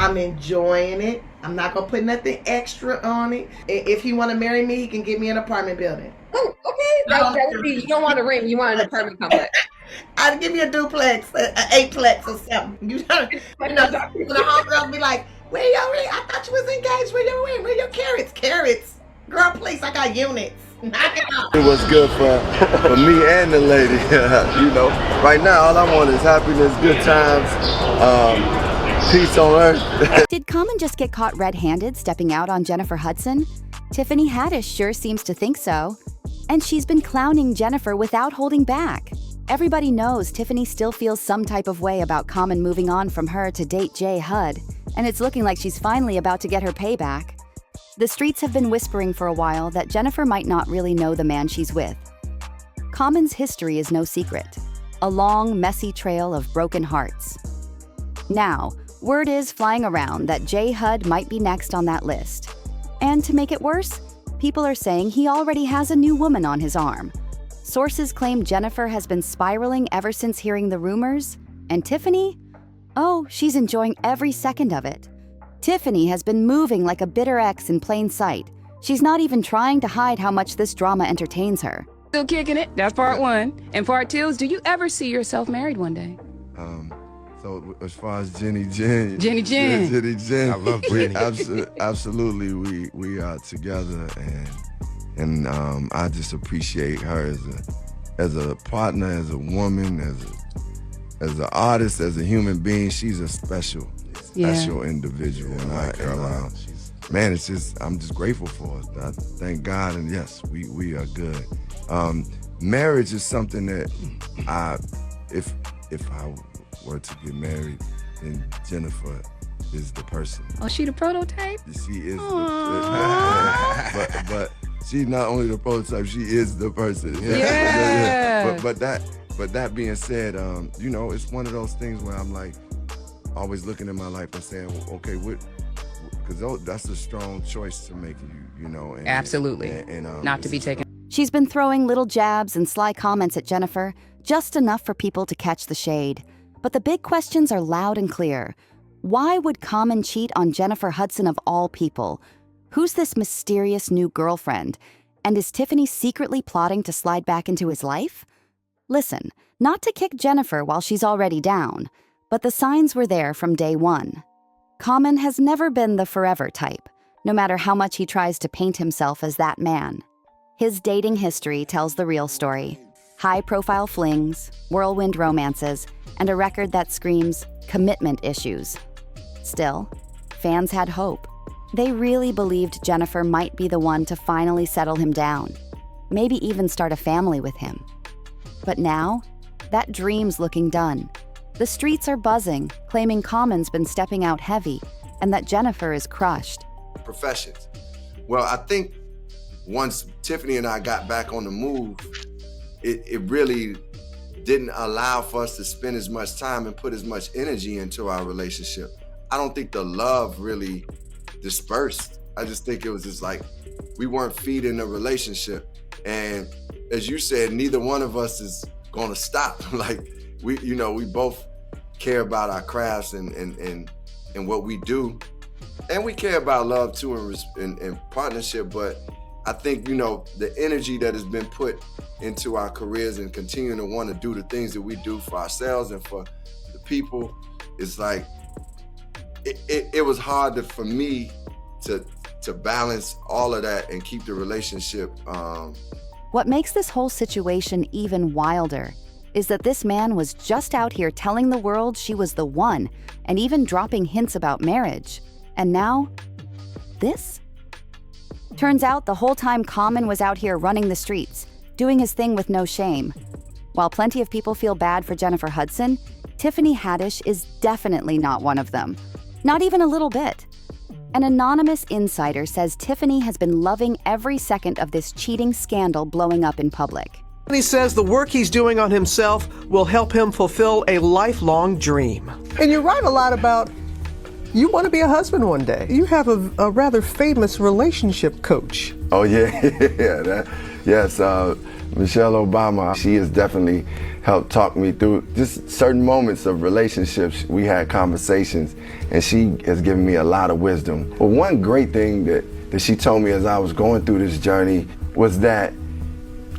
I'm enjoying it. I'm not gonna put nothing extra on it. If he want to marry me, he can get me an apartment building. Oh, okay. That would be, you don't want a ring, you want an apartment complex. I'd give me a duplex, an eightplex or something. You know, the homegirls be like, "Where your ring? I thought you was engaged. Where your ring? Where your carrots? Carrots, girl, please. I got units. Knock it off." It was good for me and the lady. You know, right now all I want is happiness, good times, peace on earth. Did Common just get caught red-handed stepping out on Jennifer Hudson? Tiffany Haddish sure seems to think so. And she's been clowning Jennifer without holding back. Everybody knows Tiffany still feels some type of way about Common moving on from her to date Jay Hud, and it's looking like she's finally about to get her payback. The streets have been whispering for a while that Jennifer might not really know the man she's with. Common's history is no secret. A long, messy trail of broken hearts. Now, word is flying around that Jay Hud might be next on that list. And to make it worse, people are saying he already has a new woman on his arm. Sources claim Jennifer has been spiraling ever since hearing the rumors, and Tiffany? Oh, she's enjoying every second of it. Tiffany has been moving like a bitter ex in plain sight. She's not even trying to hide how much this drama entertains her. Still kicking it. That's part one. And part two is, do you ever see yourself married one day? So as far as Jenny Jen, I love Jenny. Absolutely, we are together, and I just appreciate her as a partner, as a woman, as an artist, as a human being. She's a special individual, man, it's just, I'm just grateful for her. I thank God, and yes, we are good. Marriage is something that if I were to get married, then Jennifer is the person. Oh, she the prototype? She is but she's not only the prototype, she is the person. Yeah. But that being said, you know, it's one of those things where I'm like always looking at my life and saying, okay, because that's a strong choice to make, you know. And, Absolutely. And not to be taken. She's been throwing little jabs and sly comments at Jennifer, just enough for people to catch the shade. But the big questions are loud and clear. Why would Common cheat on Jennifer Hudson of all people? Who's this mysterious new girlfriend? And is Tiffany secretly plotting to slide back into his life? Listen, not to kick Jennifer while she's already down, but the signs were there from day one. Common has never been the forever type, no matter how much he tries to paint himself as that man. His dating history tells the real story. High-profile flings, whirlwind romances, and a record that screams commitment issues. Still, fans had hope. They really believed Jennifer might be the one to finally settle him down, maybe even start a family with him. But now, that dream's looking done. The streets are buzzing, claiming Common's been stepping out heavy, and that Jennifer is crushed. Professions. Well, I think once Tiffany and I got back on the move, it really didn't allow for us to spend as much time and put as much energy into our relationship. I don't think the love really dispersed. I just think it was just like we weren't feeding the relationship. And as you said, neither one of us is gonna stop. Like we both care about our crafts and what we do. And we care about love too and partnership, but I think, you know, the energy that has been put into our careers and continuing to want to do the things that we do for ourselves and for the people, it's like, it was hard for me to balance all of that and keep the relationship. What makes this whole situation even wilder is that this man was just out here telling the world she was the one and even dropping hints about marriage. And now, this? Turns out the whole time Common was out here running the streets, doing his thing with no shame. While plenty of people feel bad for Jennifer Hudson, Tiffany Haddish is definitely not one of them. Not even a little bit. An anonymous insider says Tiffany has been loving every second of this cheating scandal blowing up in public. He says the work he's doing on himself will help him fulfill a lifelong dream. And you write a lot about you want to be a husband one day. You have a rather famous relationship coach. Oh yeah, yes. Michelle Obama, she has definitely helped talk me through just certain moments of relationships. We had conversations, and she has given me a lot of wisdom. But one great thing that she told me as I was going through this journey was that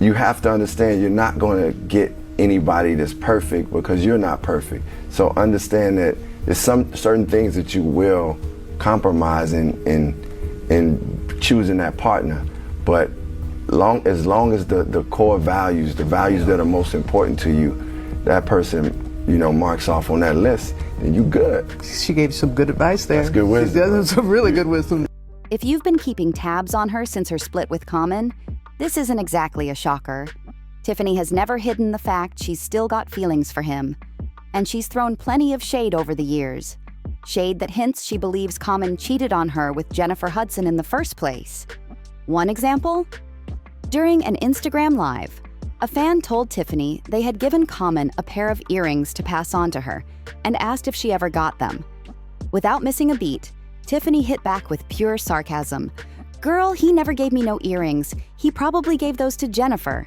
you have to understand you're not going to get anybody that's perfect because you're not perfect. So understand that there's some certain things that you will compromise in choosing that partner. But as long as the core values, the values that are most important to you, that person, marks off on that list, and you good. She gave you some good advice there. That's good wisdom. That's some really good wisdom. If you've been keeping tabs on her since her split with Common, this isn't exactly a shocker. Tiffany has never hidden the fact she's still got feelings for him, and she's thrown plenty of shade over the years. Shade that hints she believes Common cheated on her with Jennifer Hudson in the first place. One example? During an Instagram Live, a fan told Tiffany they had given Common a pair of earrings to pass on to her and asked if she ever got them. Without missing a beat, Tiffany hit back with pure sarcasm. "Girl, he never gave me no earrings. He probably gave those to Jennifer."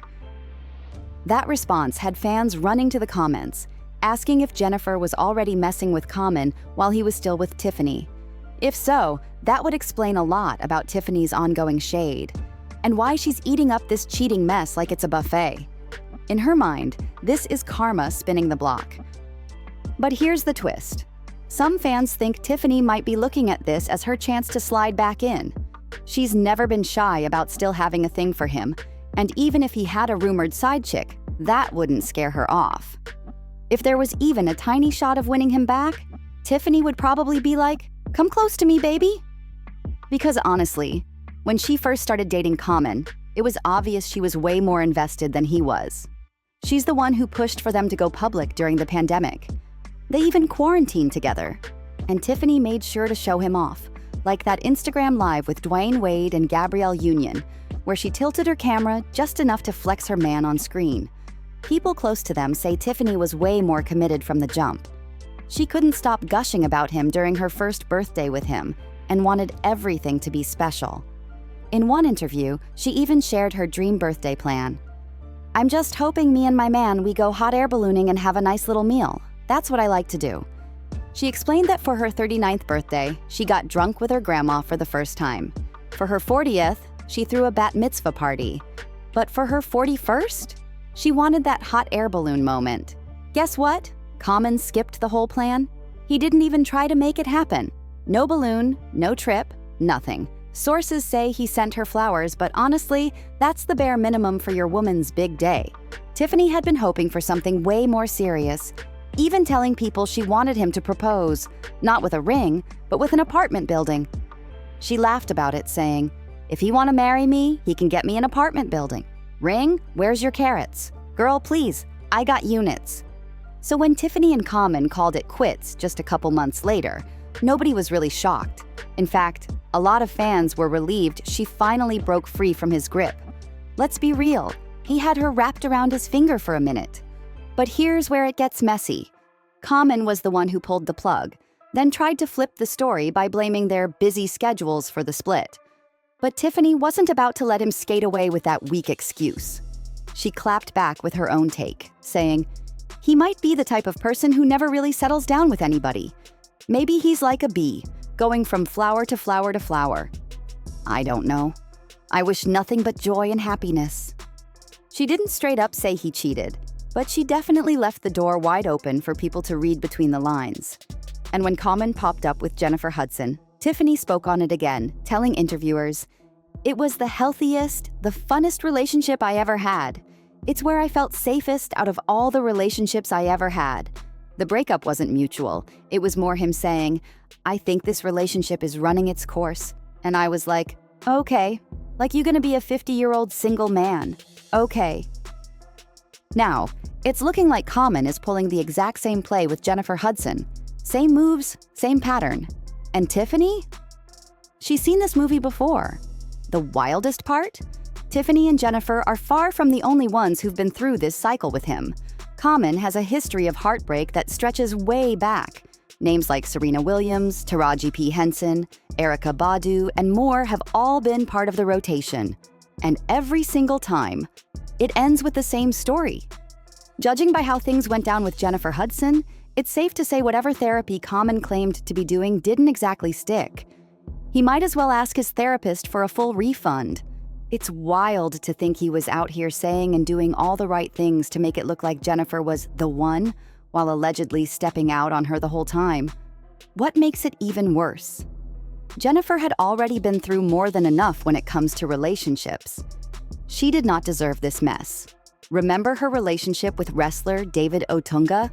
That response had fans running to the comments, asking if Jennifer was already messing with Common while he was still with Tiffany. If so, that would explain a lot about Tiffany's ongoing shade, and why she's eating up this cheating mess like it's a buffet. In her mind, this is karma spinning the block. But here's the twist. Some fans think Tiffany might be looking at this as her chance to slide back in. She's never been shy about still having a thing for him, and even if he had a rumored side chick, that wouldn't scare her off. If there was even a tiny shot of winning him back, Tiffany would probably be like, "Come close to me, baby." Because honestly, when she first started dating Common, it was obvious she was way more invested than he was. She's the one who pushed for them to go public during the pandemic. They even quarantined together, and Tiffany made sure to show him off, like that Instagram Live with Dwayne Wade and Gabrielle Union, where she tilted her camera just enough to flex her man on screen. People close to them say Tiffany was way more committed from the jump. She couldn't stop gushing about him during her first birthday with him and wanted everything to be special. In one interview, she even shared her dream birthday plan. "I'm just hoping me and my man, we go hot air ballooning and have a nice little meal. That's what I like to do." She explained that for her 39th birthday, she got drunk with her grandma for the first time. For her 40th, she threw a bat mitzvah party. But for her 41st, she wanted that hot air balloon moment. Guess what? Common skipped the whole plan. He didn't even try to make it happen. No balloon, no trip, nothing. Sources say he sent her flowers, but honestly, that's the bare minimum for your woman's big day. Tiffany had been hoping for something way more serious, even telling people she wanted him to propose, not with a ring, but with an apartment building. She laughed about it, saying, "If he want to marry me, he can get me an apartment building. Ring? Where's your carrots? Girl, please, I got units." So when Tiffany and Common called it quits just a couple months later, nobody was really shocked. In fact, a lot of fans were relieved she finally broke free from his grip. Let's be real, he had her wrapped around his finger for a minute. But here's where it gets messy. Common was the one who pulled the plug, then tried to flip the story by blaming their busy schedules for the split. But Tiffany wasn't about to let him skate away with that weak excuse. She clapped back with her own take, saying, "He might be the type of person who never really settles down with anybody. Maybe he's like a bee, going from flower to flower to flower. I don't know. I wish nothing but joy and happiness." She didn't straight up say he cheated, but she definitely left the door wide open for people to read between the lines. And when Common popped up with Jennifer Hudson, Tiffany spoke on it again, telling interviewers, "It was the healthiest, the funnest relationship I ever had. It's where I felt safest out of all the relationships I ever had." The breakup wasn't mutual. It was more him saying, "I think this relationship is running its course." And I was like, okay, like you gonna be a 50-year-old single man. Okay. Now, it's looking like Common is pulling the exact same play with Jennifer Hudson. Same moves, same pattern. And Tiffany? She's seen this movie before. The wildest part? Tiffany and Jennifer are far from the only ones who've been through this cycle with him. Common has a history of heartbreak that stretches way back. Names like Serena Williams, Taraji P. Henson, Erykah Badu, and more have all been part of the rotation. And every single time, it ends with the same story. Judging by how things went down with Jennifer Hudson, it's safe to say whatever therapy Common claimed to be doing didn't exactly stick. He might as well ask his therapist for a full refund. It's wild to think he was out here saying and doing all the right things to make it look like Jennifer was the one, while allegedly stepping out on her the whole time. What makes it even worse? Jennifer had already been through more than enough when it comes to relationships. She did not deserve this mess. Remember her relationship with wrestler David Otunga?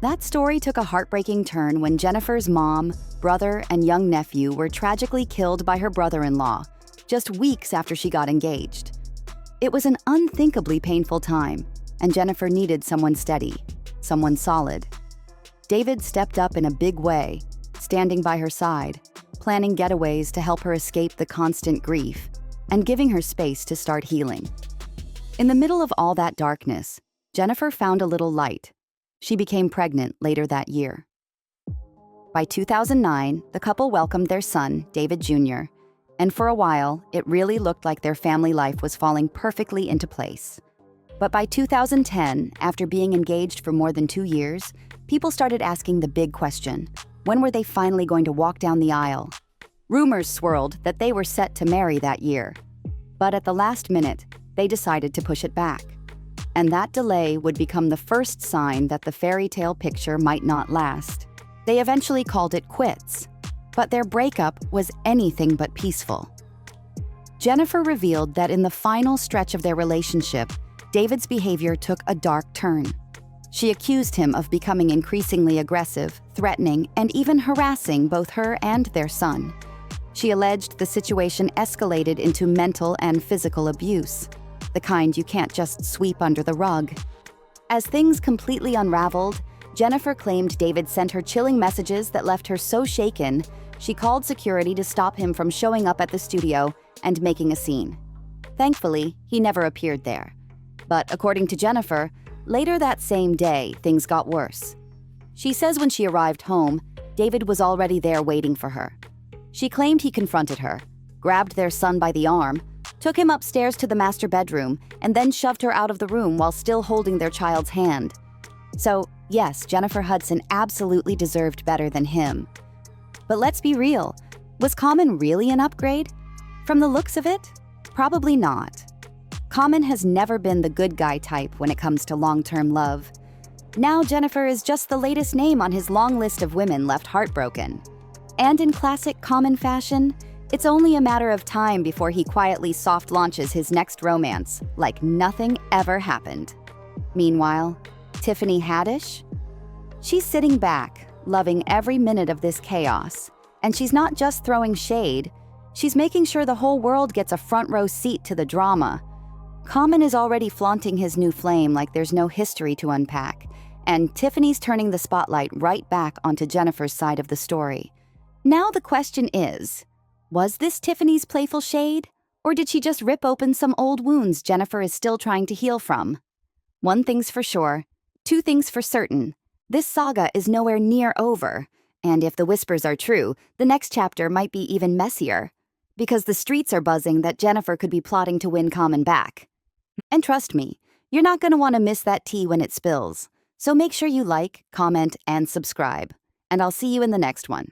That story took a heartbreaking turn when Jennifer's mom, brother, and young nephew were tragically killed by her brother-in-law, just weeks after she got engaged. It was an unthinkably painful time, and Jennifer needed someone steady, someone solid. David stepped up in a big way, standing by her side, planning getaways to help her escape the constant grief, and giving her space to start healing. In the middle of all that darkness, Jennifer found a little light. She became pregnant later that year. By 2009, the couple welcomed their son, David Jr., and for a while, it really looked like their family life was falling perfectly into place. But by 2010, after being engaged for more than 2 years, people started asking the big question: when were they finally going to walk down the aisle? Rumors swirled that they were set to marry that year. But at the last minute, they decided to push it back. And that delay would become the first sign that the fairy tale picture might not last. They eventually called it quits, but their breakup was anything but peaceful. Jennifer revealed that in the final stretch of their relationship, David's behavior took a dark turn. She accused him of becoming increasingly aggressive, threatening, and even harassing both her and their son. She alleged the situation escalated into mental and physical abuse, the kind you can't just sweep under the rug. As things completely unraveled, Jennifer claimed David sent her chilling messages that left her so shaken, she called security to stop him from showing up at the studio and making a scene. Thankfully, he never appeared there. But according to Jennifer, later that same day, things got worse. She says when she arrived home, David was already there waiting for her. She claimed he confronted her, grabbed their son by the arm, took him upstairs to the master bedroom, and then shoved her out of the room while still holding their child's hand. So, yes, Jennifer Hudson absolutely deserved better than him. But let's be real, was Common really an upgrade? From the looks of it, probably not. Common has never been the good guy type when it comes to long-term love. Now Jennifer is just the latest name on his long list of women left heartbroken. And in classic Common fashion, it's only a matter of time before he quietly soft launches his next romance, like nothing ever happened. Meanwhile, Tiffany Haddish? She's sitting back, loving every minute of this chaos. And she's not just throwing shade, she's making sure the whole world gets a front row seat to the drama. Common is already flaunting his new flame like there's no history to unpack, and Tiffany's turning the spotlight right back onto Jennifer's side of the story. Now the question is, was this Tiffany's playful shade? Or did she just rip open some old wounds Jennifer is still trying to heal from? One thing's for sure, two things for certain. This saga is nowhere near over, and if the whispers are true, the next chapter might be even messier. Because the streets are buzzing that Jennifer could be plotting to win Common back. And trust me, you're not going to want to miss that tea when it spills. So make sure you like, comment, and subscribe. And I'll see you in the next one.